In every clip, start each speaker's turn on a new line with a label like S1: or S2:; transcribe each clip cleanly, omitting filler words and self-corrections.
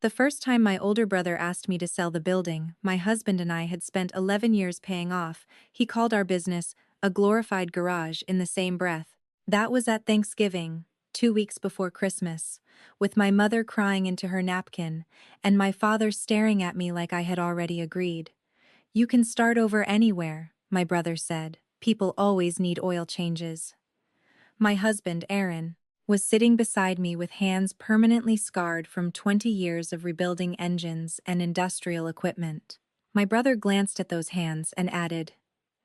S1: The first time my older brother asked me to sell the building my husband and I had spent 11 years paying off, he called our business a glorified garage in the same breath. That was at Thanksgiving, 2 weeks before Christmas, with my mother crying into her napkin and my father staring at me like I had already agreed. You can start over anywhere, my brother said. People always need oil changes. My husband, Aaron, was sitting beside me with hands permanently scarred from 20 years of rebuilding engines and industrial equipment. My brother glanced at those hands and added,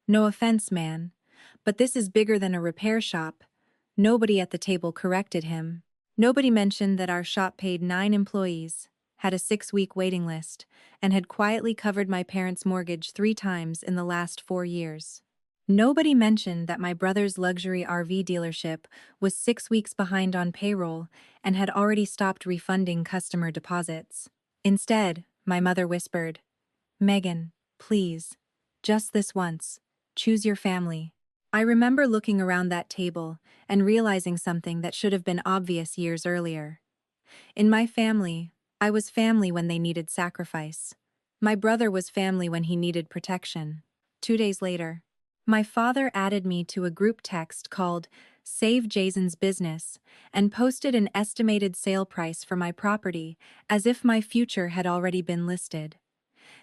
S1: "No offense, man, but this is bigger than a repair shop." Nobody at the table corrected him. Nobody mentioned that our shop paid 9 employees, had a 6-week waiting list, and had quietly covered my parents' mortgage 3 times in the last 4 years. Nobody mentioned that my brother's luxury RV dealership was 6 weeks behind on payroll and had already stopped refunding customer deposits. Instead, my mother whispered, "Megan, please, just this once, choose your family." I remember looking around that table and realizing something that should have been obvious years earlier. In my family, I was family when they needed sacrifice. My brother was family when he needed protection. 2 days later, my father added me to a group text called Save Jason's Business and posted an estimated sale price for my property as if my future had already been listed.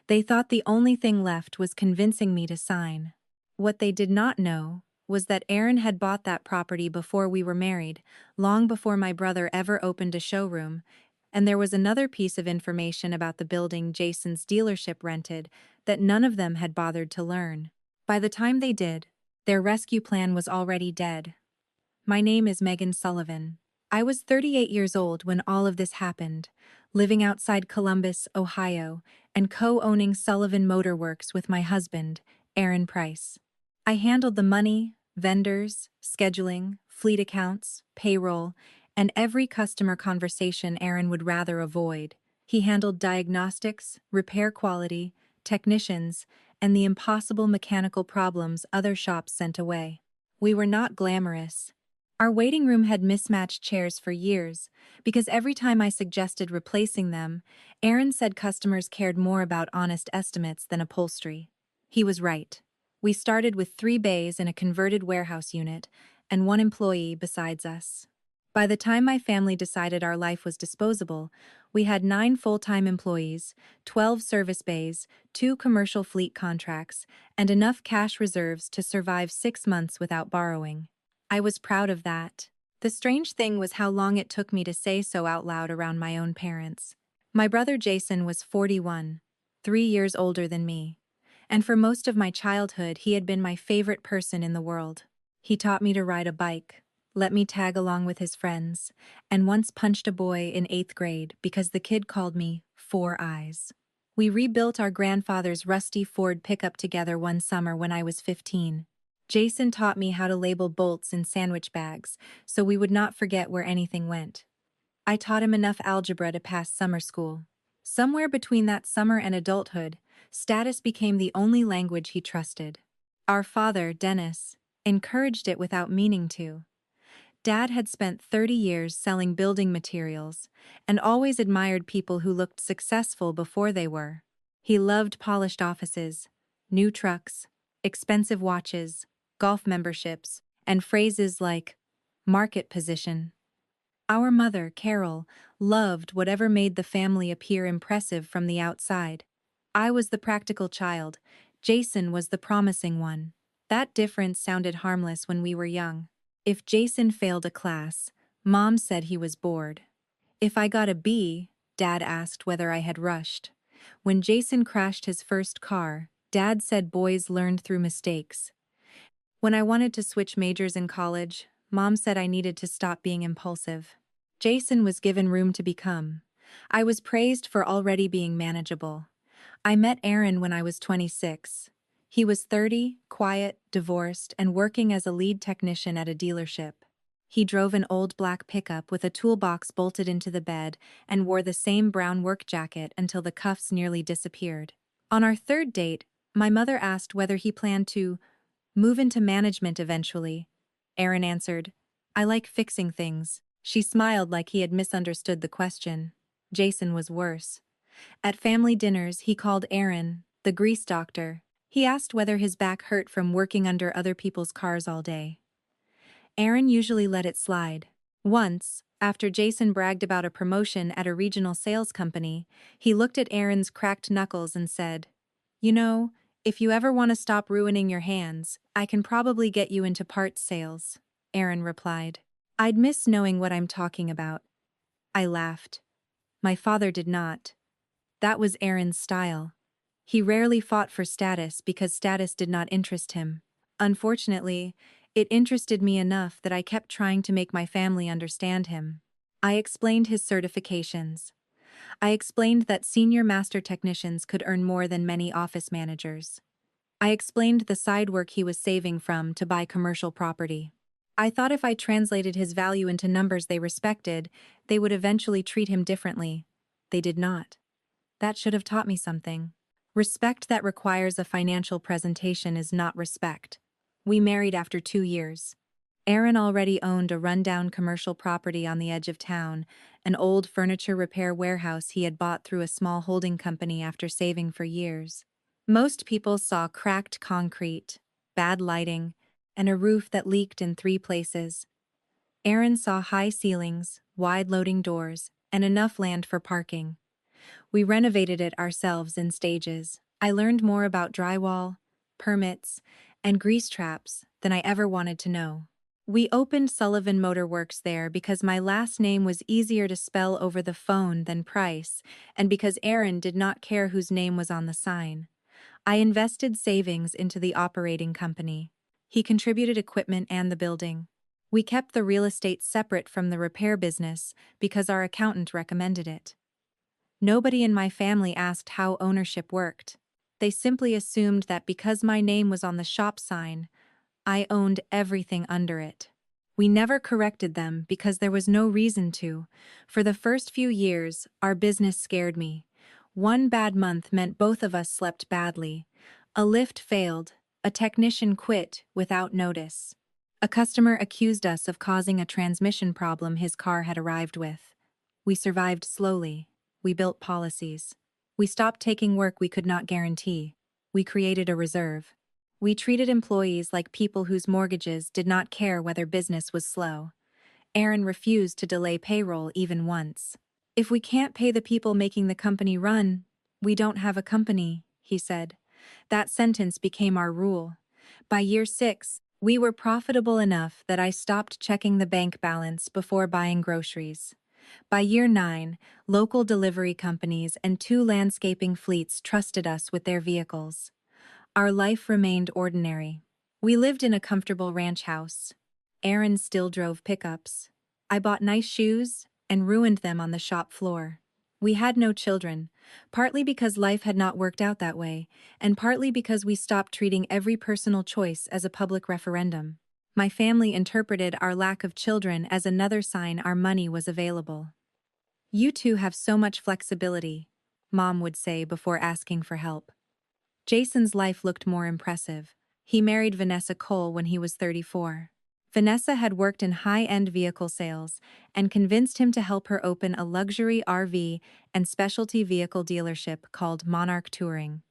S1: They thought the only thing left was convincing me to sign. What they did not know was that Aaron had bought that property before we were married, long before my brother ever opened a showroom, and there was another piece of information about the building Jason's dealership rented that none of them had bothered to learn. By the time they did, their rescue plan was already dead. My name is Megan Sullivan. I was 38 years old when all of this happened, living outside Columbus, Ohio, and co-owning Sullivan Motor Works with my husband, Aaron Price. I handled the money, vendors, scheduling, fleet accounts, payroll, and every customer conversation Aaron would rather avoid. He handled diagnostics, repair quality, technicians, and the impossible mechanical problems other shops sent away. We were not glamorous. Our waiting room had mismatched chairs for years, because every time I suggested replacing them, Aaron said customers cared more about honest estimates than upholstery. He was right. We started with 3 bays in a converted warehouse unit, and 1 employee besides us. By the time my family decided our life was disposable, we had 9 full-time employees, 12 service bays, 2 commercial fleet contracts, and enough cash reserves to survive 6 months without borrowing. I was proud of that. The strange thing was how long it took me to say so out loud around my own parents. My brother Jason was 41, 3 years older than me, and for most of my childhood he had been my favorite person in the world. He taught me to ride a bike, let me tag along with his friends, and once punched a boy in 8th grade because the kid called me Four Eyes. We rebuilt our grandfather's rusty Ford pickup together one summer when I was 15. Jason taught me how to label bolts in sandwich bags so we would not forget where anything went. I taught him enough algebra to pass summer school. Somewhere between that summer and adulthood, status became the only language he trusted. Our father, Dennis, encouraged it without meaning to. Dad had spent 30 years selling building materials and always admired people who looked successful before they were. He loved polished offices, new trucks, expensive watches, golf memberships, and phrases like market position. Our mother, Carol, loved whatever made the family appear impressive from the outside. I was the practical child, Jason was the promising one. That difference sounded harmless when we were young. If Jason failed a class, Mom said he was bored. If I got a B, Dad asked whether I had rushed. When Jason crashed his first car, Dad said boys learned through mistakes. When I wanted to switch majors in college, Mom said I needed to stop being impulsive. Jason was given room to become. I was praised for already being manageable. I met Aaron when I was 26. He was 30, quiet, divorced, and working as a lead technician at a dealership. He drove an old black pickup with a toolbox bolted into the bed and wore the same brown work jacket until the cuffs nearly disappeared. On our 3rd date, my mother asked whether he planned to move into management eventually. Aaron answered, "I like fixing things." She smiled like he had misunderstood the question. Jason was worse. At family dinners, he called Aaron, the grease doctor. He asked whether his back hurt from working under other people's cars all day. Aaron usually let it slide. Once, after Jason bragged about a promotion at a regional sales company, he looked at Aaron's cracked knuckles and said, "You know, if you ever want to stop ruining your hands, I can probably get you into parts sales." Aaron replied, "I'd miss knowing what I'm talking about." I laughed. My father did not. That was Aaron's style. He rarely fought for status because status did not interest him. Unfortunately, it interested me enough that I kept trying to make my family understand him. I explained his certifications. I explained that senior master technicians could earn more than many office managers. I explained the side work he was saving from to buy commercial property. I thought if I translated his value into numbers they respected, they would eventually treat him differently. They did not. That should have taught me something. Respect that requires a financial presentation is not respect. We married after 2 years. Aaron already owned a rundown commercial property on the edge of town, an old furniture repair warehouse he had bought through a small holding company after saving for years. Most people saw cracked concrete, bad lighting, and a roof that leaked in 3 places. Aaron saw high ceilings, wide loading doors, and enough land for parking. We renovated it ourselves in stages. I learned more about drywall, permits, and grease traps than I ever wanted to know. We opened Sullivan Motor Works there because my last name was easier to spell over the phone than Price, and because Aaron did not care whose name was on the sign. I invested savings into the operating company. He contributed equipment and the building. We kept the real estate separate from the repair business because our accountant recommended it. Nobody in my family asked how ownership worked. They simply assumed that because my name was on the shop sign, I owned everything under it. We never corrected them because there was no reason to. For the first few years, our business scared me. One bad month meant both of us slept badly. A lift failed. A technician quit without notice. A customer accused us of causing a transmission problem his car had arrived with. We survived slowly. We built policies. We stopped taking work we could not guarantee. We created a reserve. We treated employees like people whose mortgages did not care whether business was slow. Aaron refused to delay payroll even once. "If we can't pay the people making the company run, we don't have a company," he said. That sentence became our rule. By year 6, we were profitable enough that I stopped checking the bank balance before buying groceries. By year 9, local delivery companies and 2 landscaping fleets trusted us with their vehicles. Our life remained ordinary. We lived in a comfortable ranch house. Aaron still drove pickups. I bought nice shoes and ruined them on the shop floor. We had no children, partly because life had not worked out that way, and partly because we stopped treating every personal choice as a public referendum. My family interpreted our lack of children as another sign our money was available. "You two have so much flexibility," Mom would say before asking for help. Jason's life looked more impressive. He married Vanessa Cole when he was 34. Vanessa had worked in high-end vehicle sales and convinced him to help her open a luxury RV and specialty vehicle dealership called Monarch Touring.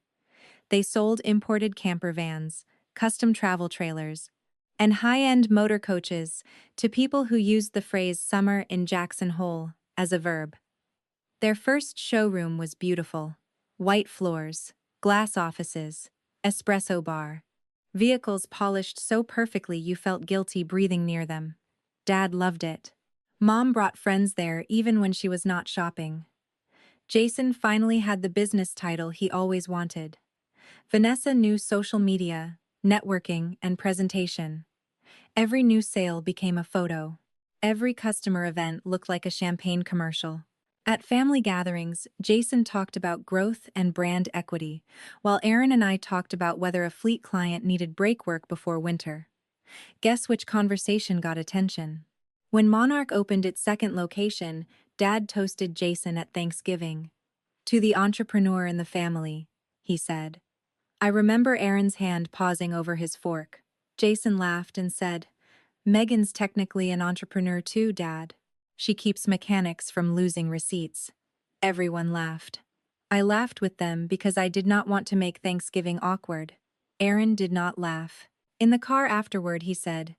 S1: They sold imported camper vans, custom travel trailers, and high-end motor coaches to people who used the phrase "summer in Jackson Hole" as a verb. Their first showroom was beautiful. White floors, glass offices, espresso bar. Vehicles polished so perfectly you felt guilty breathing near them. Dad loved it. Mom brought friends there even when she was not shopping. Jason finally had the business title he always wanted. Vanessa knew social media, networking, and presentation. Every new sale became a photo. Every customer event looked like a champagne commercial. At family gatherings, Jason talked about growth and brand equity, while Aaron and I talked about whether a fleet client needed brake work before winter. Guess which conversation got attention? When Monarch opened its second location, Dad toasted Jason at Thanksgiving. "To the entrepreneur in the family," he said. I remember Aaron's hand pausing over his fork. Jason laughed and said, "Megan's technically an entrepreneur too, Dad. She keeps mechanics from losing receipts." Everyone laughed. I laughed with them because I did not want to make Thanksgiving awkward. Aaron did not laugh. In the car afterward, he said,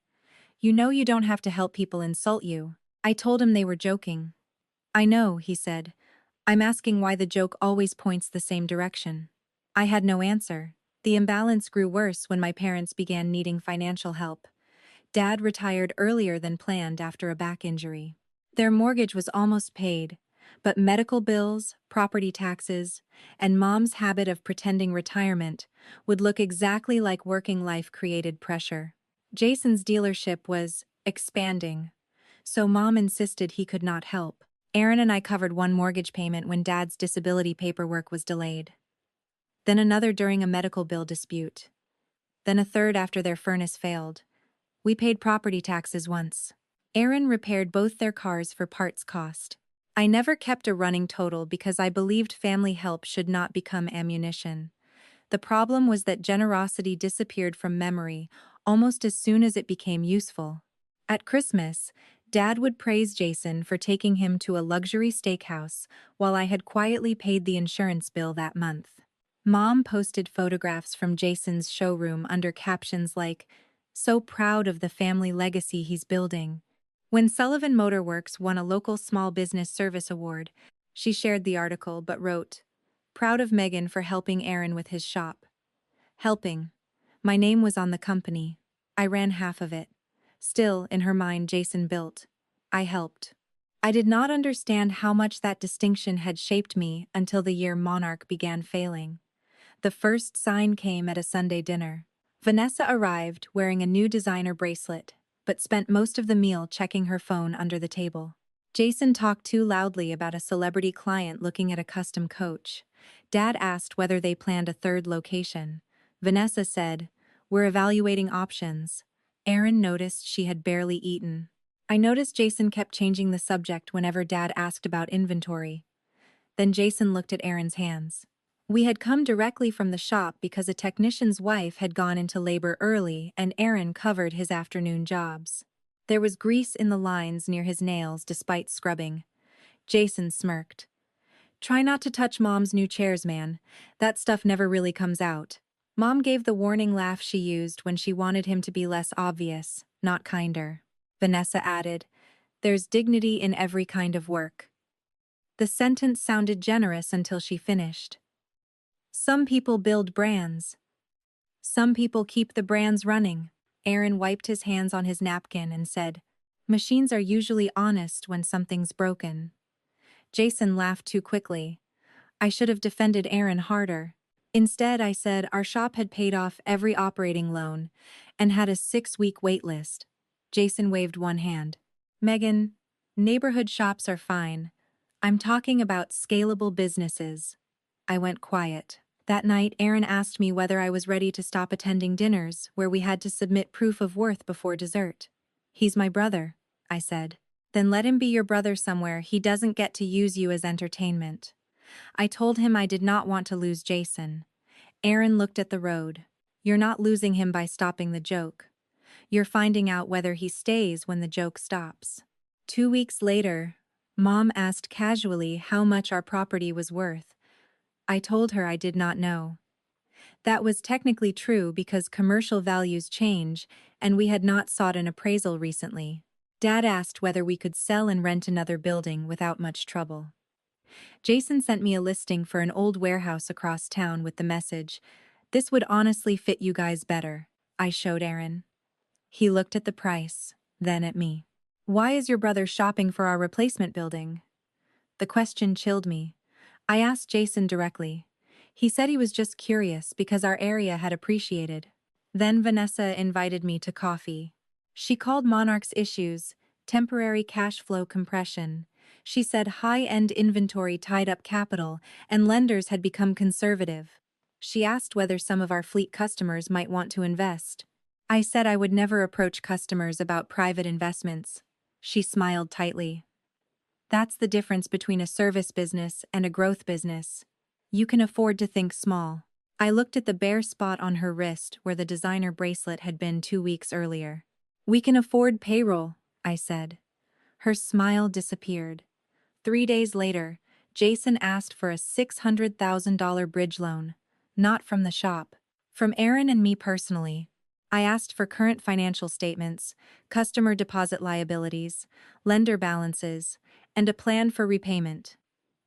S1: "You know you don't have to help people insult you." I told him they were joking. "I know," he said. "I'm asking why the joke always points the same direction." I had no answer. The imbalance grew worse when my parents began needing financial help. Dad retired earlier than planned after a back injury. Their mortgage was almost paid, but medical bills, property taxes, and Mom's habit of pretending retirement would look exactly like working life created pressure. Jason's dealership was expanding, so Mom insisted he could not help. Aaron and I covered one mortgage payment when Dad's disability paperwork was delayed. Then another during a medical bill dispute. Then a third after their furnace failed. We paid property taxes once. Aaron repaired both their cars for parts cost. I never kept a running total because I believed family help should not become ammunition. The problem was that generosity disappeared from memory almost as soon as it became useful. At Christmas, Dad would praise Jason for taking him to a luxury steakhouse while I had quietly paid the insurance bill that month. Mom posted photographs from Jason's showroom under captions like, "So proud of the family legacy he's building." When Sullivan Motor Works won a local small business service award, she shared the article but wrote, "Proud of Megan for helping Aaron with his shop." Helping. My name was on the company. I ran half of it. Still, in her mind, Jason built. I helped. I did not understand how much that distinction had shaped me until the year Monarch began failing. The first sign came at a Sunday dinner. Vanessa arrived wearing a new designer bracelet, but spent most of the meal checking her phone under the table. Jason talked too loudly about a celebrity client looking at a custom coach. Dad asked whether they planned a third location. Vanessa said, "We're evaluating options." Aaron noticed she had barely eaten. I noticed Jason kept changing the subject whenever Dad asked about inventory. Then Jason looked at Aaron's hands. We had come directly from the shop because a technician's wife had gone into labor early and Aaron covered his afternoon jobs. There was grease in the lines near his nails despite scrubbing. Jason smirked. "Try not to touch Mom's new chairs, man. That stuff never really comes out." Mom gave the warning laugh she used when she wanted him to be less obvious, not kinder. Vanessa added, "There's dignity in every kind of work." The sentence sounded generous until she finished. "Some people build brands. Some people keep the brands running." Aaron wiped his hands on his napkin and said, "Machines are usually honest when something's broken." Jason laughed too quickly. I should have defended Aaron harder. Instead, I said our shop had paid off every operating loan and had a 6-week wait list. Jason waved one hand. "Megan, neighborhood shops are fine. I'm talking about scalable businesses." I went quiet. That night, Aaron asked me whether I was ready to stop attending dinners where we had to submit proof of worth before dessert. "He's my brother," I said. "Then let him be your brother somewhere. He doesn't get to use you as entertainment." I told him I did not want to lose Jason. Aaron looked at the road. "You're not losing him by stopping the joke. You're finding out whether he stays when the joke stops." 2 weeks later, Mom asked casually how much our property was worth. I told her I did not know. That was technically true because commercial values change, and we had not sought an appraisal recently. Dad asked whether we could sell and rent another building without much trouble. Jason sent me a listing for an old warehouse across town with the message, "This would honestly fit you guys better." I showed Aaron. He looked at the price, then at me. "Why is your brother shopping for our replacement building?" The question chilled me. I asked Jason directly. He said he was just curious because our area had appreciated. Then Vanessa invited me to coffee. She called Monarch's issues temporary cash flow compression. She said high-end inventory tied up capital and lenders had become conservative. She asked whether some of our fleet customers might want to invest. I said I would never approach customers about private investments. She smiled tightly. "That's the difference between a service business and a growth business. You can afford to think small." I looked at the bare spot on her wrist where the designer bracelet had been 2 weeks earlier. "We can afford payroll," I said. Her smile disappeared. 3 days later, Jason asked for a $600,000 bridge loan. Not from the shop. From Aaron and me personally. I asked for current financial statements, customer deposit liabilities, lender balances, and a plan for repayment.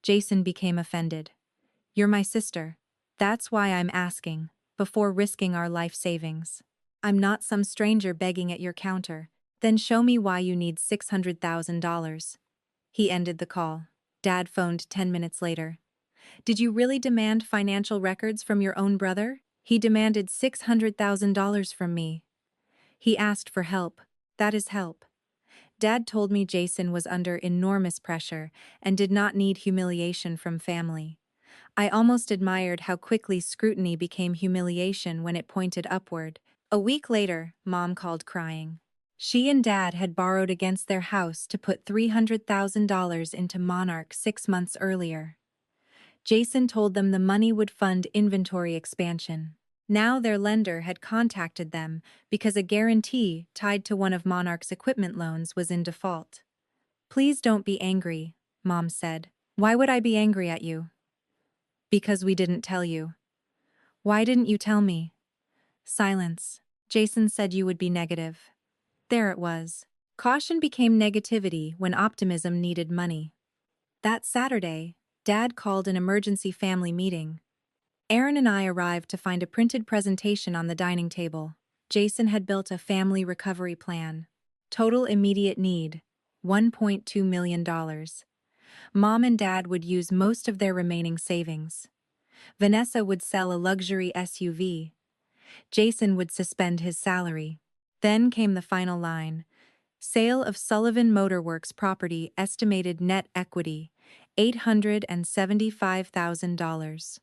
S1: Jason became offended. You're my sister. That's why I'm asking, before risking our life savings. I'm not some stranger begging at your counter. Then show me why you need $600,000. He ended the call. Dad phoned 10 minutes later. Did you really demand financial records from your own brother? He demanded $600,000 from me. He asked for help. That is help. Dad told me Jason was under enormous pressure and did not need humiliation from family. I almost admired how quickly scrutiny became humiliation when it pointed upward. A week later, Mom called crying. She and Dad had borrowed against their house to put $300,000 into Monarch 6 months earlier. Jason told them the money would fund inventory expansion. Now their lender had contacted them because a guarantee tied to one of Monarch's equipment loans was in default. Please don't be angry, Mom said. Why would I be angry at you? Because we didn't tell you. Why didn't you tell me? Silence. Jason said you would be negative. There it was. Caution became negativity when optimism needed money. That Saturday, Dad called an emergency family meeting. Aaron and I arrived to find a printed presentation on the dining table. Jason had built a family recovery plan. Total immediate need, $1.2 million. Mom and Dad would use most of their remaining savings. Vanessa would sell a luxury SUV. Jason would suspend his salary. Then came the final line. Sale of Sullivan Motorworks property, estimated net equity, $875,000.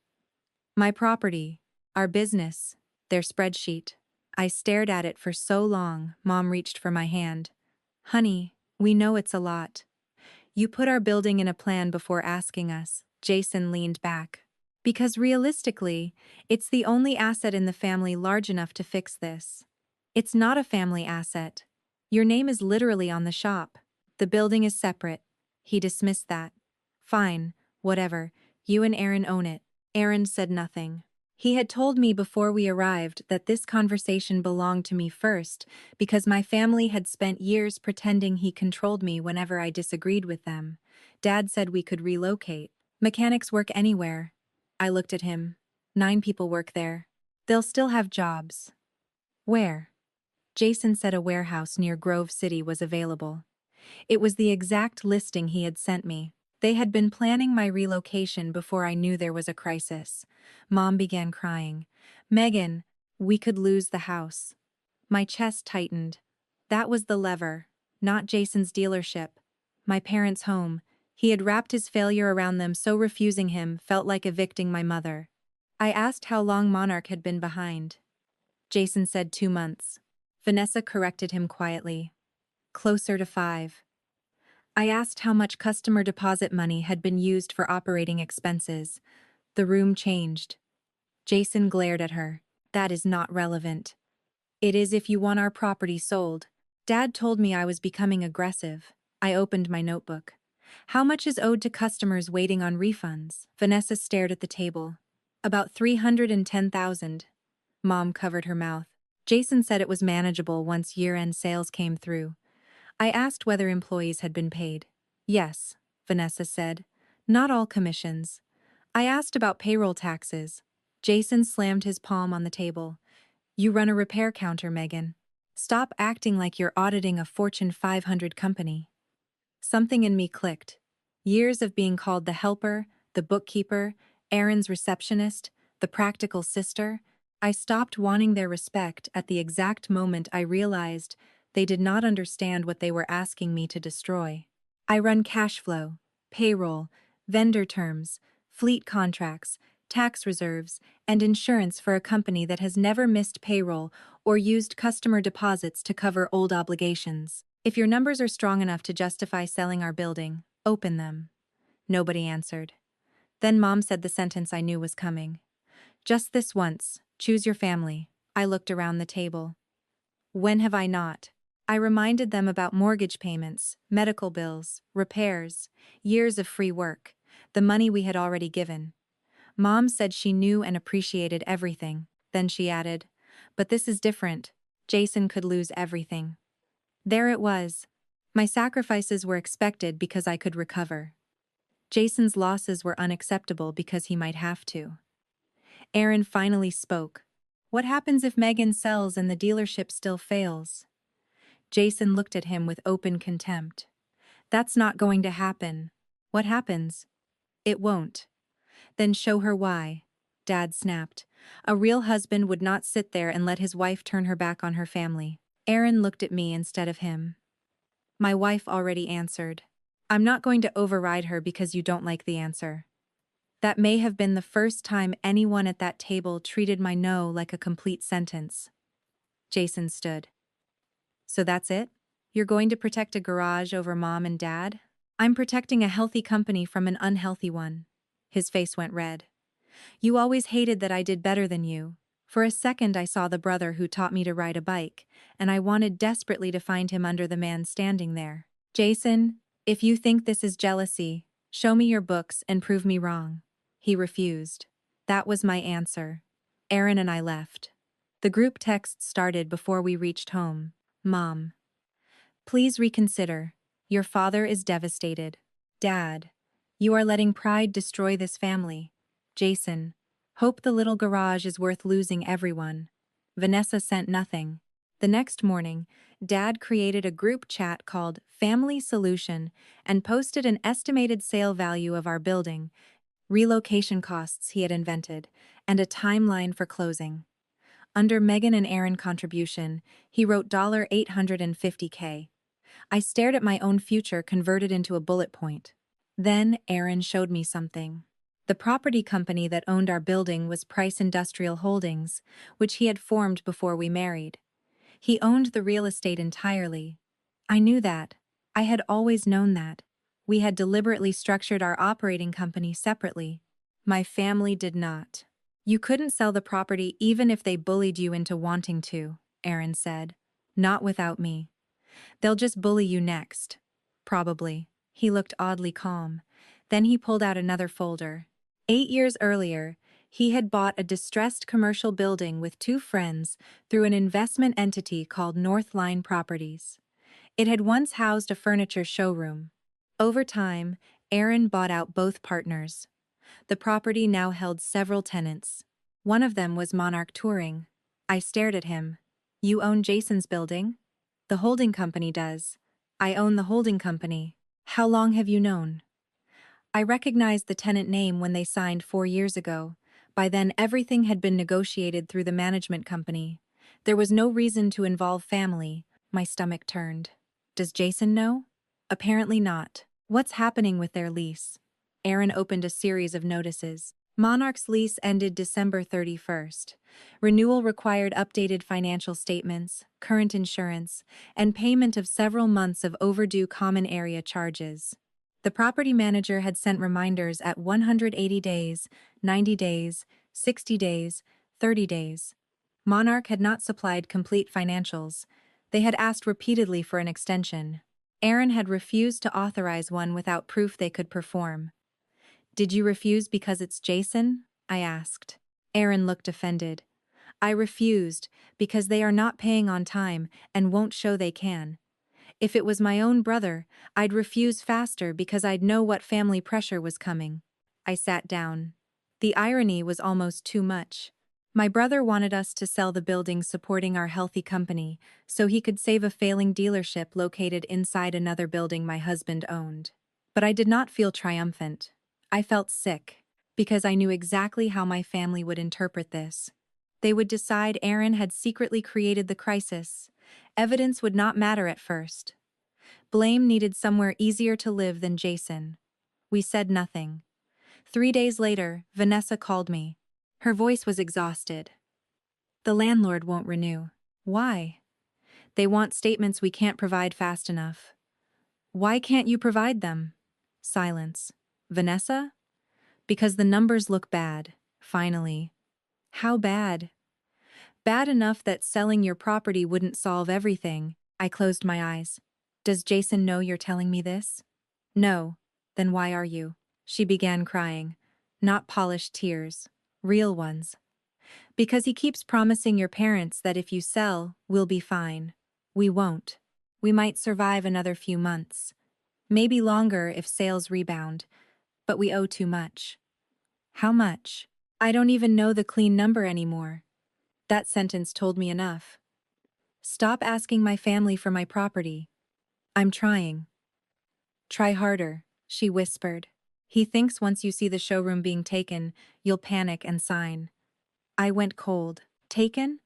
S1: My property, our business, their spreadsheet. I stared at it for so long, Mom reached for my hand. Honey, we know it's a lot. You put our building in a plan before asking us. Jason leaned back. Because realistically, it's the only asset in the family large enough to fix this. It's not a family asset. Your name is literally on the shop. The building is separate. He dismissed that. Fine, whatever. You and Aaron own it. Aaron said nothing. He had told me before we arrived that this conversation belonged to me first because my family had spent years pretending he controlled me whenever I disagreed with them. Dad said we could relocate. Mechanics work anywhere. I looked at him. 9 people work there. They'll still have jobs. Where? Jason said a warehouse near Grove City was available. It was the exact listing he had sent me. They had been planning my relocation before I knew there was a crisis. Mom began crying. Megan, we could lose the house. My chest tightened. That was the lever, not Jason's dealership. My parents' home. He had wrapped his failure around them, so refusing him felt like evicting my mother. I asked how long Monarch had been behind. Jason said 2 months. Vanessa corrected him quietly. Closer to 5. I asked how much customer deposit money had been used for operating expenses. The room changed. Jason glared at her. That is not relevant. It is if you want our property sold. Dad told me I was becoming aggressive. I opened my notebook. How much is owed to customers waiting on refunds? Vanessa stared at the table. About $310,000. Mom covered her mouth. Jason said it was manageable once year-end sales came through. I asked whether employees had been paid. Yes, Vanessa said. Not all commissions. I asked about payroll taxes. Jason slammed his palm on the table. You run a repair counter, Megan. Stop acting like you're auditing a Fortune 500 company. Something in me clicked. Years of being called the helper, the bookkeeper, Aaron's receptionist, the practical sister. I stopped wanting their respect at the exact moment I realized they did not understand what they were asking me to destroy. I run cash flow, payroll, vendor terms, fleet contracts, tax reserves, and insurance for a company that has never missed payroll or used customer deposits to cover old obligations. If your numbers are strong enough to justify selling our building, open them. Nobody answered. Then Mom said the sentence I knew was coming. Just this once, choose your family. I looked around the table. When have I not? I reminded them about mortgage payments, medical bills, repairs, years of free work. The money we had already given. Mom said she knew and appreciated everything. Then she added, "But this is different. Jason could lose everything." There it was. My sacrifices were expected because I could recover. Jason's losses were unacceptable because he might have to. Aaron finally spoke. "What happens if Megan sells and the dealership still fails?" Jason looked at him with open contempt. "That's not going to happen." "What happens?" "It won't." "Then show her why," Dad snapped. A real husband would not sit there and let his wife turn her back on her family. Aaron looked at me instead of him. "My wife already answered. I'm not going to override her because you don't like the answer." That may have been the first time anyone at that table treated my no like a complete sentence. Jason stood. "So that's it? You're going to protect a garage over Mom and Dad?" "I'm protecting a healthy company from an unhealthy one." His face went red. "You always hated that I did better than you. For a second I saw the brother who taught me to ride a bike, and I wanted desperately to find him under the man standing there." "Jason, if you think this is jealousy, show me your books and prove me wrong." He refused. That was my answer. Aaron and I left. The group text started before we reached home. "Mom, please reconsider. Your father is devastated. Dad, you are letting pride destroy this family. Jason, hope the little garage is worth losing everyone." Vanessa sent nothing. The next morning, Dad created a group chat called Family Solution and posted an estimated sale value of our building, relocation costs he had invented, and a timeline for closing. Under Megan and Aaron contribution, he wrote $850K. I stared at my own future converted into a bullet point. Then Aaron showed me something. The property company that owned our building was Price Industrial Holdings, which he had formed before we married. He owned the real estate entirely. I knew that. I had always known that. We had deliberately structured our operating company separately. My family did not. "You couldn't sell the property even if they bullied you into wanting to," Aaron said. "Not without me. They'll just bully you next." "Probably." He looked oddly calm. Then he pulled out another folder. 8 years earlier, he had bought a distressed commercial building with two friends through an investment entity called Northline Properties. It had once housed a furniture showroom. Over time, Aaron bought out both partners. The property now held several tenants. One of them was Monarch Touring. I stared at him. "You own Jason's building?" "The holding company does." "I own the holding company." "How long have you known?" I recognized the tenant name when they signed 4 years ago. By then everything had been negotiated through the management company. There was no reason to involve family. My stomach turned. "Does Jason know?" "Apparently not." "What's happening with their lease?" Aaron opened a series of notices. Monarch's lease ended December 31st. Renewal required updated financial statements, current insurance, and payment of several months of overdue common area charges. The property manager had sent reminders at 180 days, 90 days, 60 days, 30 days. Monarch had not supplied complete financials. They had asked repeatedly for an extension. Aaron had refused to authorize one without proof they could perform. "Did you refuse because it's Jason?" I asked. Aaron looked offended. "I refused because they are not paying on time and won't show they can. If it was my own brother, I'd refuse faster because I'd know what family pressure was coming." I sat down. The irony was almost too much. My brother wanted us to sell the building supporting our healthy company so he could save a failing dealership located inside another building my husband owned. But I did not feel triumphant. I felt sick, because I knew exactly how my family would interpret this. They would decide Aaron had secretly created the crisis. Evidence would not matter at first. Blame needed somewhere easier to live than Jason. We said nothing. 3 days later, Vanessa called me. Her voice was exhausted. "The landlord won't renew." "Why?" "They want statements we can't provide fast enough." "Why can't you provide them?" Silence. "Vanessa?" "Because the numbers look bad." Finally. "How bad?" "Bad enough that selling your property wouldn't solve everything." I closed my eyes. "Does Jason know you're telling me this?" "No." "Then why are you?" She began crying. Not polished tears. Real ones. Because he keeps promising your parents that if you sell, we'll be fine. We won't. We might survive another few months. Maybe longer if sales rebound. But we owe too much. How much? I don't even know the clean number anymore. That sentence told me enough. Stop asking my family for my property. I'm trying. Try harder, she whispered. He thinks once you see the showroom being taken, you'll panic and sign. I went cold. Taken?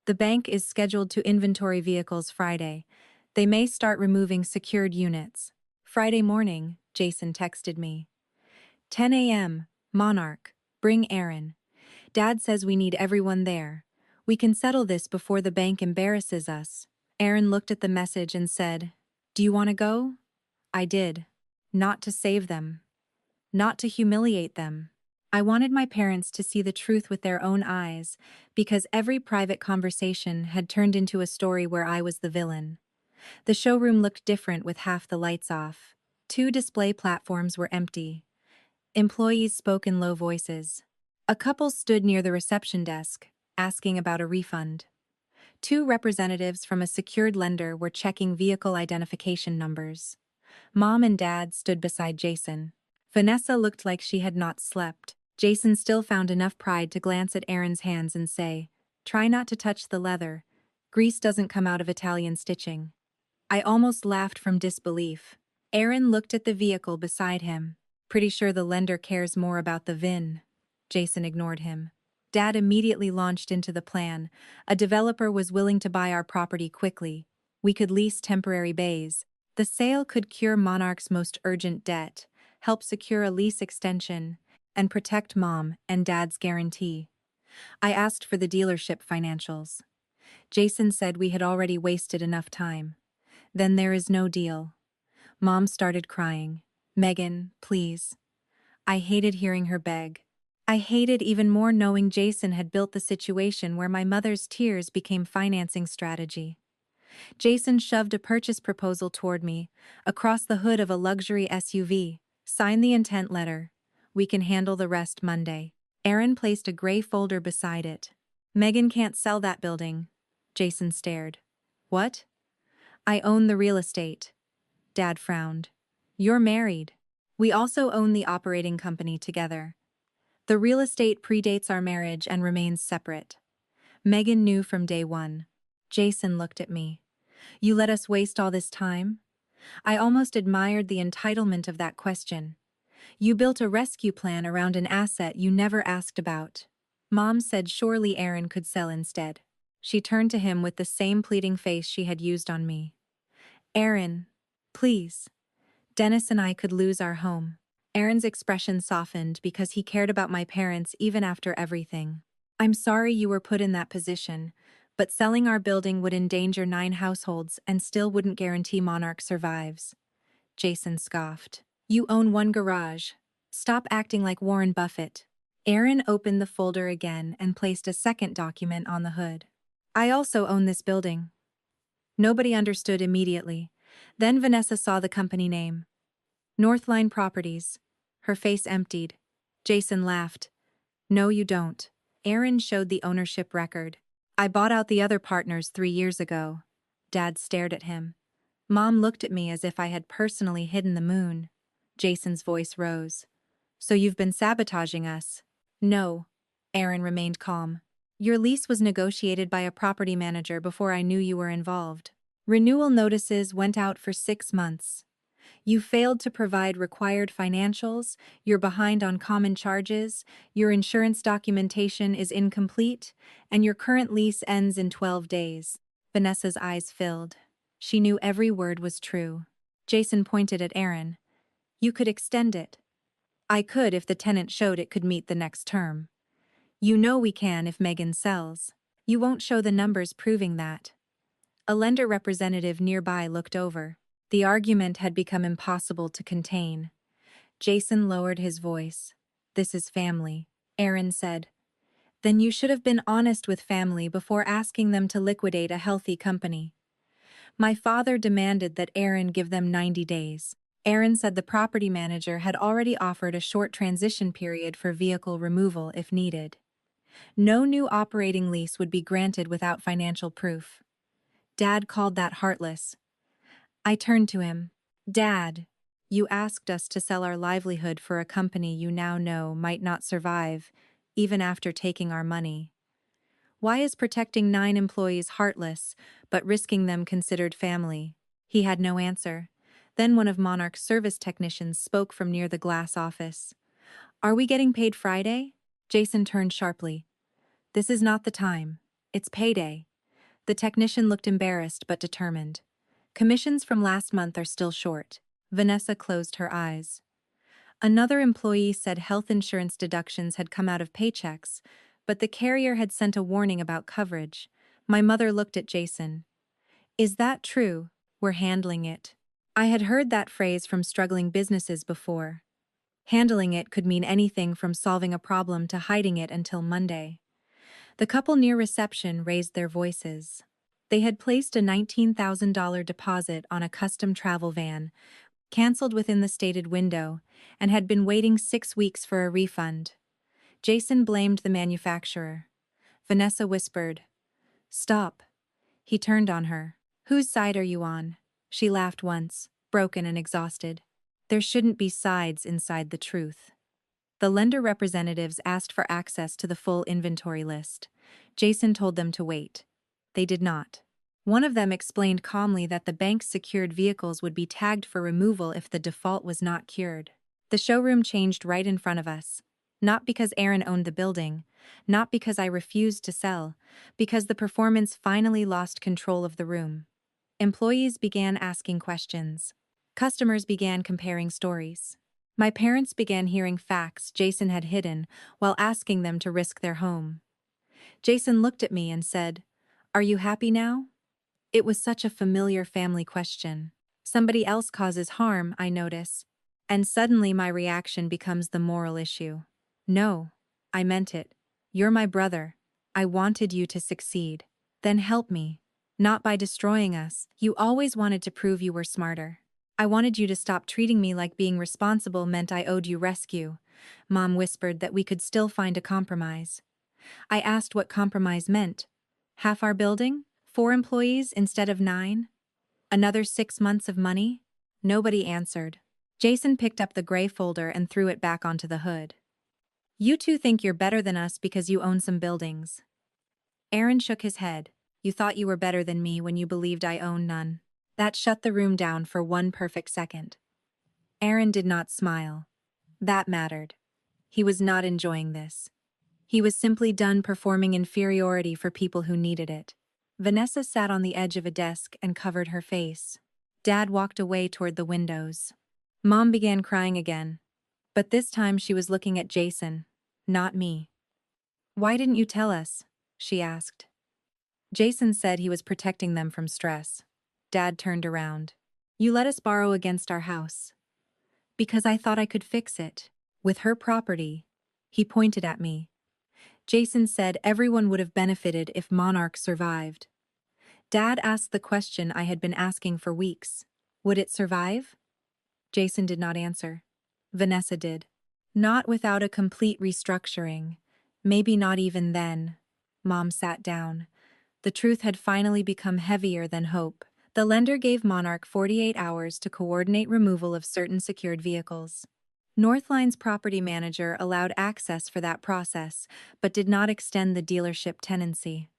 S1: The bank is scheduled to inventory vehicles Friday. They may start removing secured units. Friday morning, Jason texted me. 10 a.m., Monarch. Bring Aaron. Dad says we need everyone there. We can settle this before the bank embarrasses us. Aaron looked at the message and said, "Do you want to go?" I did. Not to save them. Not to humiliate them. I wanted my parents to see the truth with their own eyes, because every private conversation had turned into a story where I was the villain. The showroom looked different with half the lights off. 2 display platforms were empty. Employees spoke in low voices. A couple stood near the reception desk, asking about a refund. 2 representatives from a secured lender were checking vehicle identification numbers. Mom and Dad stood beside Jason. Vanessa looked like she had not slept. Jason still found enough pride to glance at Aaron's hands and say, "Try not to touch the leather. Grease doesn't come out of Italian stitching." I almost laughed from disbelief. Aaron looked at the vehicle beside him. "Pretty sure the lender cares more about the VIN." Jason ignored him. Dad immediately launched into the plan. A developer was willing to buy our property quickly. We could lease temporary bays. The sale could cure Monarch's most urgent debt, help secure a lease extension, and protect Mom and Dad's guarantee. I asked for the dealership financials. Jason said we had already wasted enough time. Then there is no deal. Mom started crying. "Megan, please." I hated hearing her beg. I hated even more knowing Jason had built the situation where my mother's tears became financing strategy. Jason shoved a purchase proposal toward me, across the hood of a luxury SUV. "Sign the intent letter. We can handle the rest Monday." Aaron placed a gray folder beside it. "Megan can't sell that building." Jason stared. "What?" "I own the real estate." Dad frowned. "You're married. We also own the operating company together. The real estate predates our marriage and remains separate." Megan knew from day one. Jason looked at me. "You let us waste all this time?" I almost admired the entitlement of that question. "You built a rescue plan around an asset you never asked about." Mom said surely Aaron could sell instead. She turned to him with the same pleading face she had used on me. "Aaron, please. Dennis and I could lose our home." Aaron's expression softened because he cared about my parents even after everything. "I'm sorry you were put in that position, but selling our building would endanger 9 households and still wouldn't guarantee Monarch survives." Jason scoffed. "You own 1 garage. Stop acting like Warren Buffett." Aaron opened the folder again and placed a second document on the hood. "I also own this building." Nobody understood immediately. Then Vanessa saw the company name. Northline Properties. Her face emptied. Jason laughed. "No, you don't." Aaron showed the ownership record. "I bought out the other partners 3 years ago." Dad stared at him. Mom looked at me as if I had personally hidden the moon. Jason's voice rose. "So you've been sabotaging us?" "No." Aaron remained calm. "Your lease was negotiated by a property manager before I knew you were involved. Renewal notices went out for 6 months. You failed to provide required financials, you're behind on common charges, your insurance documentation is incomplete, and your current lease ends in 12 days. Vanessa's eyes filled. She knew every word was true. Jason pointed at Aaron. "You could extend it." "I could if the tenant showed it could meet the next term." "You know we can if Megan sells." "You won't show the numbers proving that." A lender representative nearby looked over. The argument had become impossible to contain. Jason lowered his voice. "This is family," Aaron said. "Then you should have been honest with family before asking them to liquidate a healthy company." My father demanded that Aaron give them 90 days. Aaron said the property manager had already offered a short transition period for vehicle removal if needed. No new operating lease would be granted without financial proof. Dad called that heartless. I turned to him. Dad, you asked us to sell our livelihood for a company you now know might not survive, even after taking our money. Why is protecting 9 employees heartless, but risking them considered family? He had no answer. Then one of Monarch's service technicians spoke from near the glass office. Are we getting paid Friday? Jason turned sharply. This is not the time. It's payday. The technician looked embarrassed but determined. Commissions from last month are still short. Vanessa closed her eyes. Another employee said health insurance deductions had come out of paychecks, but the carrier had sent a warning about coverage. My mother looked at Jason. Is that true? We're handling it. I had heard that phrase from struggling businesses before. Handling it could mean anything from solving a problem to hiding it until Monday. The couple near reception raised their voices. They had placed a $19,000 deposit on a custom travel van, canceled within the stated window, and had been waiting 6 weeks for a refund. Jason blamed the manufacturer. Vanessa whispered, "Stop." He turned on her. "Whose side are you on?" She laughed once, broken and exhausted. There shouldn't be sides inside the truth. The lender representatives asked for access to the full inventory list. Jason told them to wait. They did not. One of them explained calmly that the bank's secured vehicles would be tagged for removal if the default was not cured. The showroom changed right in front of us. Not because Aaron owned the building, not because I refused to sell, because the performance finally lost control of the room. Employees began asking questions. Customers began comparing stories. My parents began hearing facts Jason had hidden while asking them to risk their home. Jason looked at me and said, "Are you happy now?" It was such a familiar family question. Somebody else causes harm, I notice. And suddenly my reaction becomes the moral issue. No, I meant it. You're my brother. I wanted you to succeed. Then help me. Not by destroying us. You always wanted to prove you were smarter. I wanted you to stop treating me like being responsible meant I owed you rescue. Mom whispered that we could still find a compromise. I asked what compromise meant. Half our building? 4 employees instead of 9? Another 6 months of money? Nobody answered. Jason picked up the gray folder and threw it back onto the hood. You two think you're better than us because you own some buildings. Aaron shook his head. You thought you were better than me when you believed I own none. That shut the room down for one perfect second. Aaron did not smile. That mattered. He was not enjoying this. He was simply done performing inferiority for people who needed it. Vanessa sat on the edge of a desk and covered her face. Dad walked away toward the windows. Mom began crying again. But this time she was looking at Jason, not me. Why didn't you tell us? She asked. Jason said he was protecting them from stress. Dad turned around. You let us borrow against our house. Because I thought I could fix it. With her property. He pointed at me. Jason said everyone would have benefited if Monarch survived. Dad asked the question I had been asking for weeks. Would it survive? Jason did not answer. Vanessa did. Not without a complete restructuring. Maybe not even then. Mom sat down. The truth had finally become heavier than hope. The lender gave Monarch 48 hours to coordinate removal of certain secured vehicles. Northline's property manager allowed access for that process, but did not extend the dealership tenancy.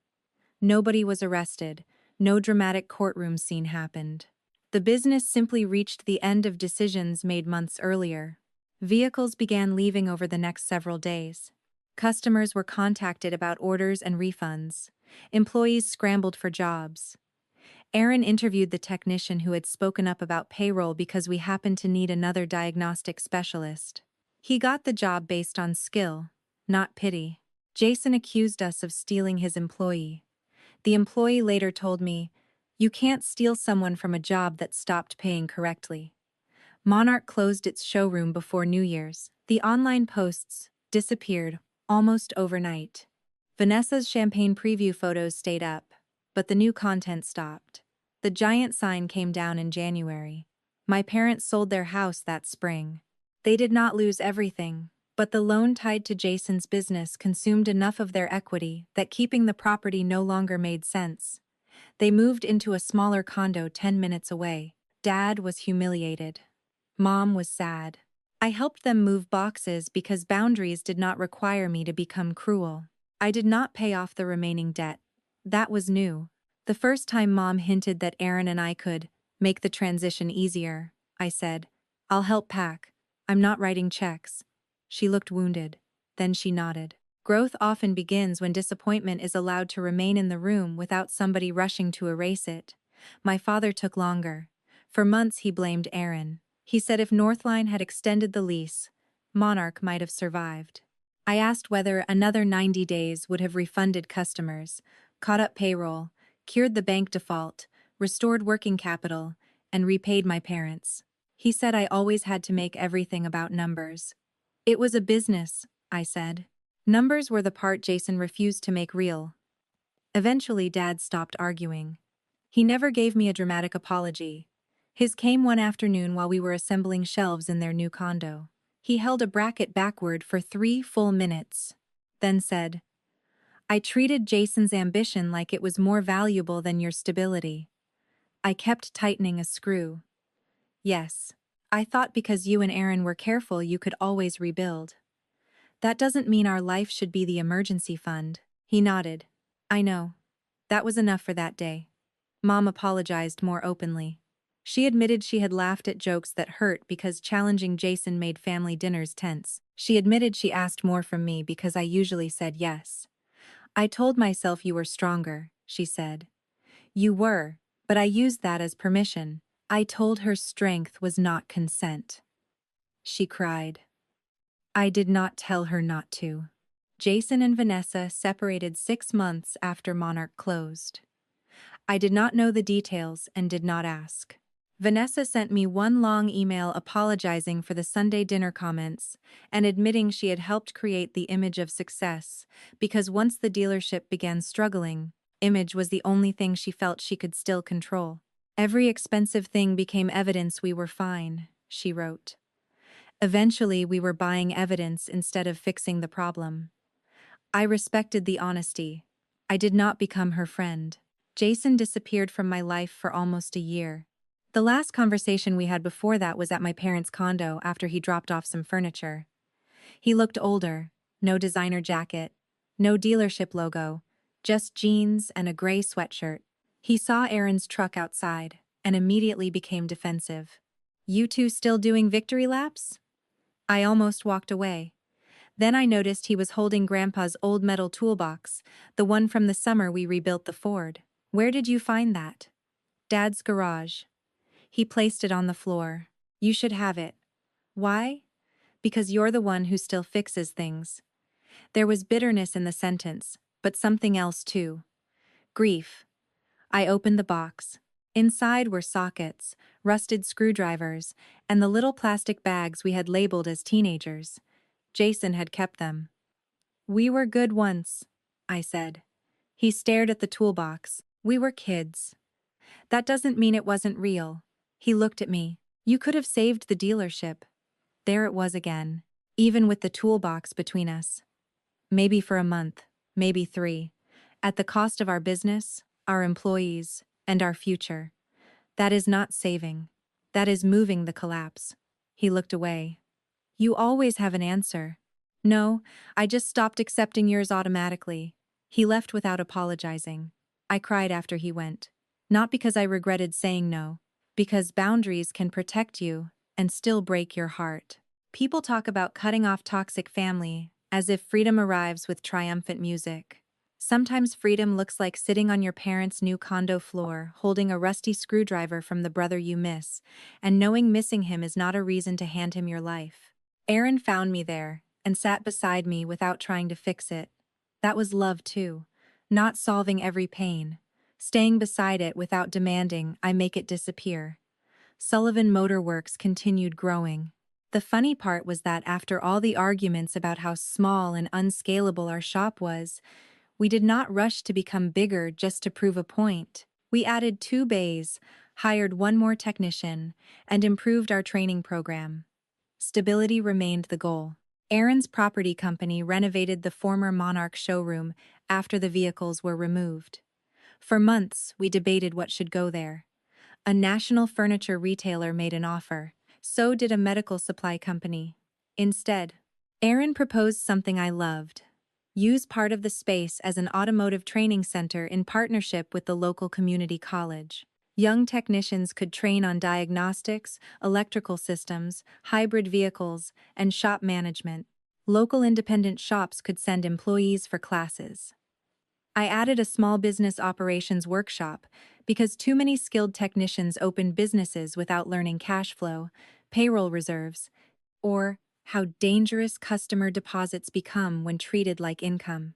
S1: Nobody was arrested. No dramatic courtroom scene happened. The business simply reached the end of decisions made months earlier. Vehicles began leaving over the next several days. Customers were contacted about orders and refunds. Employees scrambled for jobs. Aaron interviewed the technician who had spoken up about payroll because we happened to need another diagnostic specialist. He got the job based on skill, not pity. Jason accused us of stealing his employee. The employee later told me, "You can't steal someone from a job that stopped paying correctly." Monarch closed its showroom before New Year's. The online posts disappeared almost overnight. Vanessa's champagne preview photos stayed up, but the new content stopped. The giant sign came down in January. My parents sold their house that spring. They did not lose everything, but the loan tied to Jason's business consumed enough of their equity that keeping the property no longer made sense. They moved into a smaller condo 10 minutes away. Dad was humiliated. Mom was sad. I helped them move boxes because boundaries did not require me to become cruel. I did not pay off the remaining debt. That was new. The first time Mom hinted that Aaron and I could make the transition easier, I said, "I'll help pack. I'm not writing checks." She looked wounded. Then she nodded. Growth often begins when disappointment is allowed to remain in the room without somebody rushing to erase it. My father took longer. For months he blamed Aaron. He said if Northline had extended the lease, Monarch might have survived. I asked whether another 90 days would have refunded customers, caught up payroll, cured the bank default, restored working capital, and repaid my parents. He said I always had to make everything about numbers. It was a business, I said. Numbers were the part Jason refused to make real. Eventually, Dad stopped arguing. He never gave me a dramatic apology. His came one afternoon while we were assembling shelves in their new condo. He held a bracket backward for 3 full minutes, then said, "I treated Jason's ambition like it was more valuable than your stability." I kept tightening a screw. "Yes, I thought because you and Aaron were careful you could always rebuild. That doesn't mean our life should be the emergency fund." He nodded. "I know. That was enough for that day." Mom apologized more openly. She admitted she had laughed at jokes that hurt because challenging Jason made family dinners tense. She admitted she asked more from me because I usually said yes. "I told myself you were stronger," she said. "You were, but I used that as permission." I told her strength was not consent. She cried. I did not tell her not to. Jason and Vanessa separated 6 months after Monarch closed. I did not know the details and did not ask. Vanessa sent me one long email apologizing for the Sunday dinner comments and admitting she had helped create the image of success because once the dealership began struggling, image was the only thing she felt she could still control. "Every expensive thing became evidence we were fine," she wrote. Eventually, we were buying evidence instead of fixing the problem. I respected the honesty. I did not become her friend. Jason disappeared from my life for almost a year. The last conversation we had before that was at my parents' condo after he dropped off some furniture. He looked older, no designer jacket, no dealership logo, just jeans and a gray sweatshirt. He saw Aaron's truck outside and immediately became defensive. "You two still doing victory laps?" I almost walked away. Then I noticed he was holding Grandpa's old metal toolbox, the one from the summer we rebuilt the Ford. "Where did you find that?" "Dad's garage." He placed it on the floor. "You should have it." "Why?" "Because you're the one who still fixes things." There was bitterness in the sentence, but something else too. Grief. I opened the box. Inside were sockets, rusted screwdrivers, and the little plastic bags we had labeled as teenagers. Jason had kept them. "We were good once," I said. He stared at the toolbox. "We were kids." "That doesn't mean it wasn't real." He looked at me. "You could have saved the dealership." There it was again, even with the toolbox between us. Maybe for a month, maybe 3. At the cost of our business, our employees, and our future. That is not saving. That is moving the collapse. He looked away. "You always have an answer." "No, I just stopped accepting yours automatically." He left without apologizing. I cried after he went. Not because I regretted saying no, because boundaries can protect you and still break your heart. People talk about cutting off toxic family as if freedom arrives with triumphant music. Sometimes freedom looks like sitting on your parents' new condo floor, holding a rusty screwdriver from the brother you miss, and knowing missing him is not a reason to hand him your life. Aaron found me there and sat beside me without trying to fix it. That was love too, not solving every pain, staying beside it without demanding I make it disappear. Sullivan Motor Works continued growing. The funny part was that after all the arguments about how small and unscalable our shop was, we did not rush to become bigger just to prove a point. We added 2 bays, hired one more technician, and improved our training program. Stability remained the goal. Aaron's property company renovated the former Monarch showroom after the vehicles were removed. For months, we debated what should go there. A national furniture retailer made an offer. So did a medical supply company. Instead, Aaron proposed something I loved. Use part of the space as an automotive training center in partnership with the local community college. Young technicians could train on diagnostics, electrical systems, hybrid vehicles, and shop management. Local independent shops could send employees for classes. I added a small business operations workshop because too many skilled technicians opened businesses without learning cash flow, payroll reserves, or how dangerous customer deposits become when treated like income.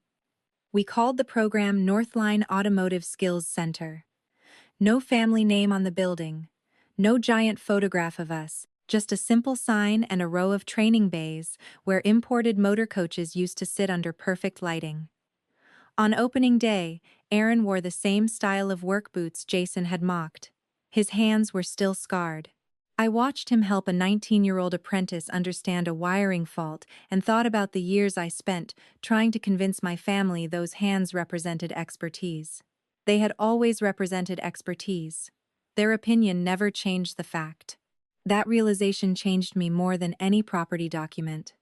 S1: We called the program Northline Automotive Skills Center. No family name on the building, no giant photograph of us, just a simple sign and a row of training bays where imported motor coaches used to sit under perfect lighting. On opening day, Aaron wore the same style of work boots Jason had mocked. His hands were still scarred. I watched him help a 19-year-old apprentice understand a wiring fault and thought about the years I spent trying to convince my family those hands represented expertise. They had always represented expertise. Their opinion never changed the fact. That realization changed me more than any property document.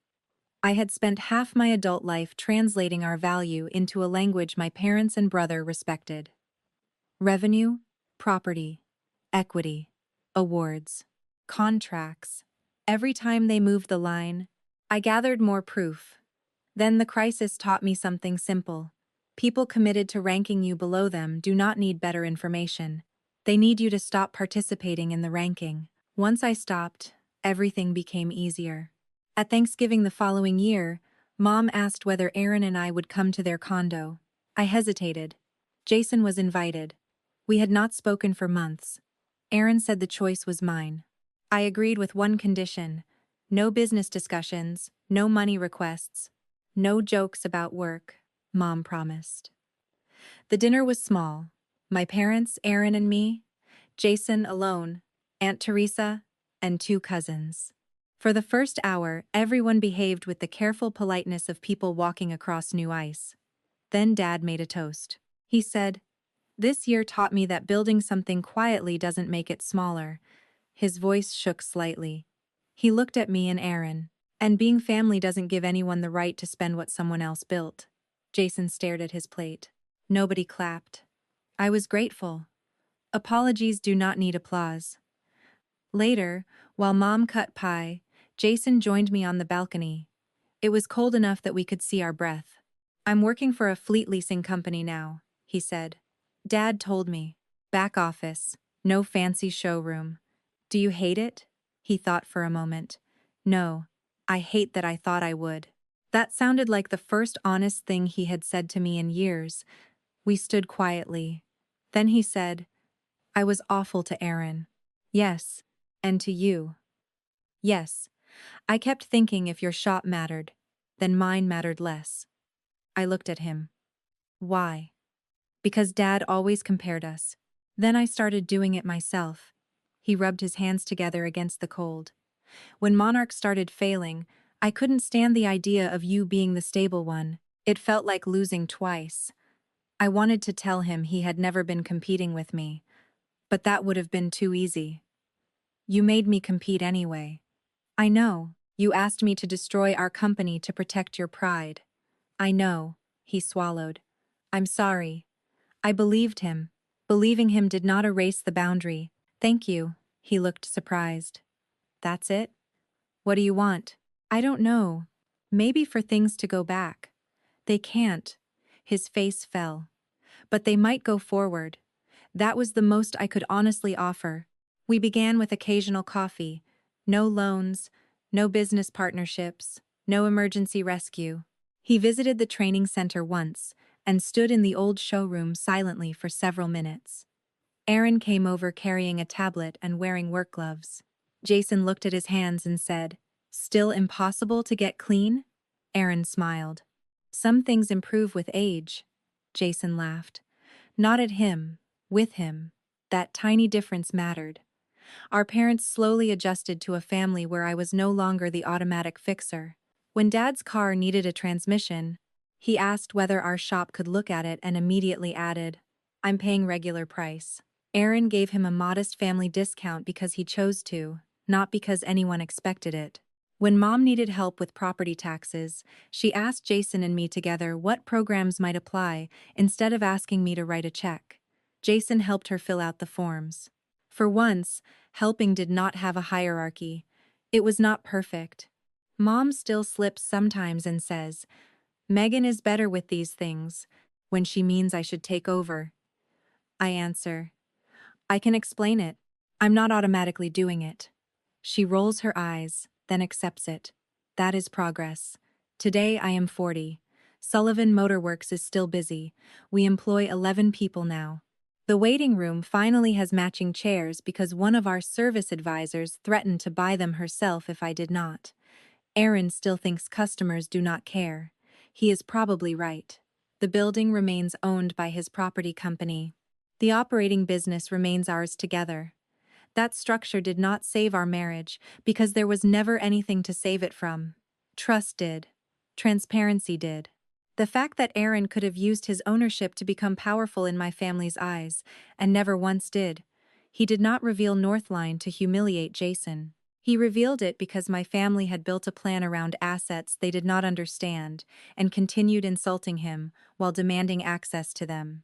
S1: I had spent half my adult life translating our value into a language my parents and brother respected. Revenue, property, equity, awards, contracts. Every time they moved the line, I gathered more proof. Then the crisis taught me something simple. People committed to ranking you below them do not need better information. They need you to stop participating in the ranking. Once I stopped, everything became easier. At Thanksgiving the following year, Mom asked whether Aaron and I would come to their condo. I hesitated. Jason was invited. We had not spoken for months. Aaron said the choice was mine. I agreed with one condition: no business discussions, no money requests, no jokes about work, Mom promised. The dinner was small. My parents, Aaron and me, Jason alone, Aunt Teresa, and 2 cousins. For the first hour, everyone behaved with the careful politeness of people walking across new ice. Then Dad made a toast. He said, "This year taught me that building something quietly doesn't make it smaller." His voice shook slightly. He looked at me and Aaron. "And being family doesn't give anyone the right to spend what someone else built." Jason stared at his plate. Nobody clapped. I was grateful. Apologies do not need applause. Later, while Mom cut pie, Jason joined me on the balcony. It was cold enough that we could see our breath. "I'm working for a fleet leasing company now," he said. "Dad told me. Back office, no fancy showroom. Do you hate it?" He thought for a moment. "No, I hate that I thought I would." That sounded like the first honest thing he had said to me in years. We stood quietly. Then he said, "I was awful to Aaron." "Yes, and to you." "Yes. I kept thinking if your shop mattered, then mine mattered less." I looked at him. "Why?" "Because Dad always compared us. Then I started doing it myself." He rubbed his hands together against the cold. "When Monarch started failing, I couldn't stand the idea of you being the stable one. It felt like losing twice. I wanted to tell him he had never been competing with me, but that would have been too easy. You made me compete anyway." "I know. You asked me to destroy our company to protect your pride." "I know," he swallowed. "I'm sorry." I believed him. Believing him did not erase the boundary. "Thank you." He looked surprised. "That's it? What do you want?" "I don't know. Maybe for things to go back." "They can't." His face fell. "But they might go forward." That was the most I could honestly offer. We began with occasional coffee. No loans, no business partnerships, no emergency rescue. He visited the training center once and stood in the old showroom silently for several minutes. Aaron came over carrying a tablet and wearing work gloves. Jason looked at his hands and said, "Still impossible to get clean?" Aaron smiled. "Some things improve with age." Jason laughed. "Not at him, with him." That tiny difference mattered. Our parents slowly adjusted to a family where I was no longer the automatic fixer. When Dad's car needed a transmission, he asked whether our shop could look at it and immediately added, "I'm paying regular price." Aaron gave him a modest family discount because he chose to, not because anyone expected it. When Mom needed help with property taxes, she asked Jason and me together what programs might apply instead of asking me to write a check. Jason helped her fill out the forms. For once, helping did not have a hierarchy. It was not perfect. Mom still slips sometimes and says, "Megan is better with these things," when she means I should take over. I answer, "I can explain it. I'm not automatically doing it." She rolls her eyes, then accepts it. That is progress. Today I am 40. Sullivan Motorworks is still busy. We employ 11 people now. The waiting room finally has matching chairs because one of our service advisors threatened to buy them herself if I did not. Aaron still thinks customers do not care. He is probably right. The building remains owned by his property company. The operating business remains ours together. That structure did not save our marriage because there was never anything to save it from. Trust did. Transparency did. The fact that Aaron could have used his ownership to become powerful in my family's eyes, and never once did. He did not reveal Northline to humiliate Jason. He revealed it because my family had built a plan around assets they did not understand, and continued insulting him while demanding access to them.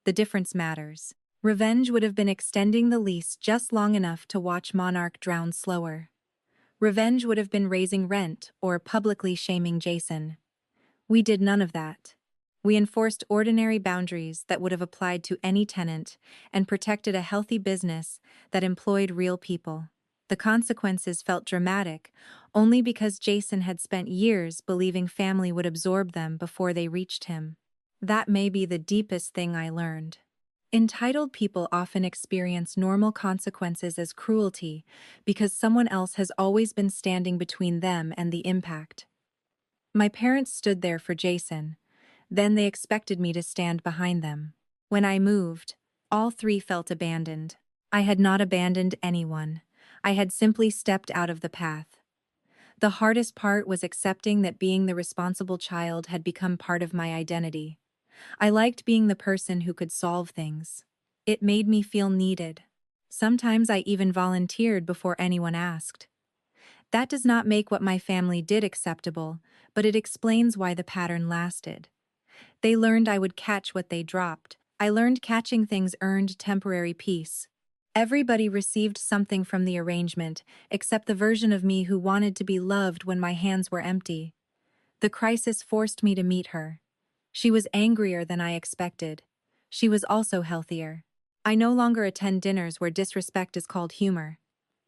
S1: The difference matters. Revenge would have been extending the lease just long enough to watch Monarch drown slower. Revenge would have been raising rent or publicly shaming Jason. We did none of that. We enforced ordinary boundaries that would have applied to any tenant and protected a healthy business that employed real people. The consequences felt dramatic only because Jason had spent years believing family would absorb them before they reached him. That may be the deepest thing I learned. Entitled people often experience normal consequences as cruelty because someone else has always been standing between them and the impact. My parents stood there for Jason. Then they expected me to stand behind them. When I moved, all three felt abandoned. I had not abandoned anyone. I had simply stepped out of the path. The hardest part was accepting that being the responsible child had become part of my identity. I liked being the person who could solve things. It made me feel needed. Sometimes I even volunteered before anyone asked. That does not make what my family did acceptable, but it explains why the pattern lasted. They learned I would catch what they dropped. I learned catching things earned temporary peace. Everybody received something from the arrangement, except the version of me who wanted to be loved when my hands were empty. The crisis forced me to meet her. She was angrier than I expected. She was also healthier. I no longer attend dinners where disrespect is called humor.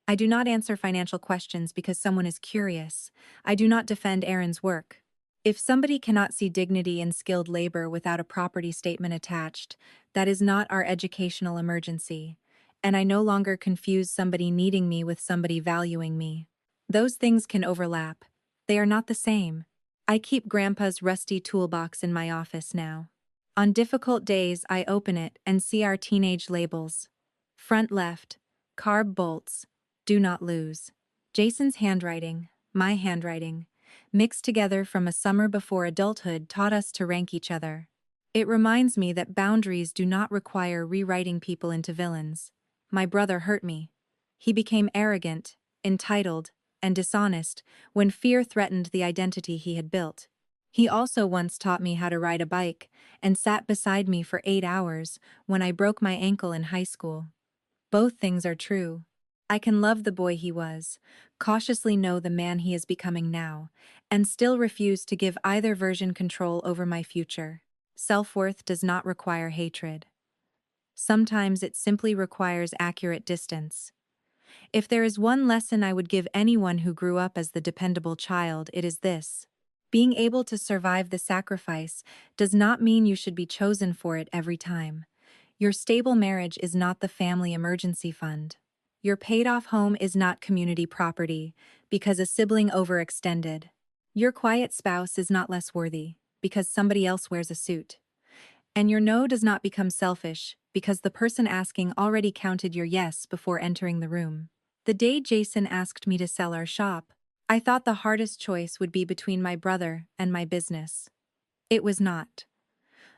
S1: I do not answer financial questions because someone is curious. I do not defend Aaron's work. If somebody cannot see dignity in skilled labor without a property statement attached, that is not our educational emergency. And I no longer confuse somebody needing me with somebody valuing me. Those things can overlap. They are not the same. I keep Grandpa's rusty toolbox in my office now. On difficult days, I open it and see our teenage labels. Front left, carb bolts, do not lose. Jason's handwriting, my handwriting, mixed together from a summer before adulthood taught us to rank each other. It reminds me that boundaries do not require rewriting people into villains. My brother hurt me. He became arrogant, entitled, and dishonest when fear threatened the identity he had built. He also once taught me how to ride a bike and sat beside me for 8 hours when I broke my ankle in high school. Both things are true. I can love the boy he was, cautiously know the man he is becoming now, and still refuse to give either version control over my future. Self-worth does not require hatred. Sometimes it simply requires accurate distance. If there is one lesson I would give anyone who grew up as the dependable child, it is this. Being able to survive the sacrifice does not mean you should be chosen for it every time. Your stable marriage is not the family emergency fund. Your paid-off home is not community property because a sibling overextended. Your quiet spouse is not less worthy because somebody else wears a suit. And your no does not become selfish because the person asking already counted your yes before entering the room. The day Jason asked me to sell our shop, I thought the hardest choice would be between my brother and my business. It was not.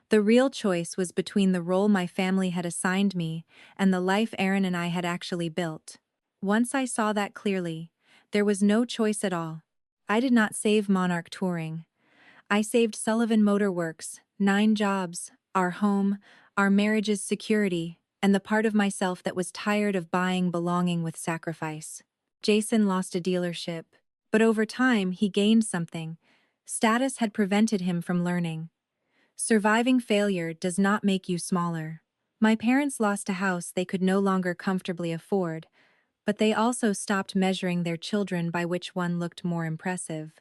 S1: The real choice was between the role my family had assigned me and the life Aaron and I had actually built. Once I saw that clearly, there was no choice at all. I did not save Monarch Touring. I saved Sullivan Motor Works, 9 jobs, our home, our marriage's security, and the part of myself that was tired of buying belonging with sacrifice. Jason lost a dealership, but over time he gained something. Status had prevented him from learning. Surviving failure does not make you smaller. My parents lost a house they could no longer comfortably afford, but they also stopped measuring their children by which one looked more impressive.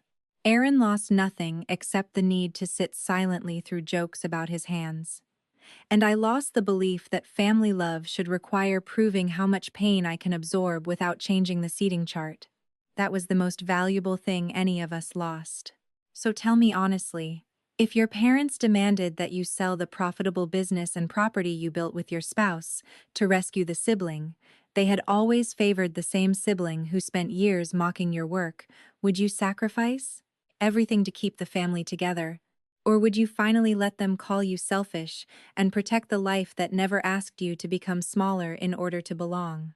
S1: Aaron lost nothing except the need to sit silently through jokes about his hands. And I lost the belief that family love should require proving how much pain I can absorb without changing the seating chart. That was the most valuable thing any of us lost. So tell me honestly, if your parents demanded that you sell the profitable business and property you built with your spouse to rescue the sibling they had always favored the same sibling who spent years mocking your work, would you sacrifice everything to keep the family together? Or would you finally let them call you selfish and protect the life that never asked you to become smaller in order to belong?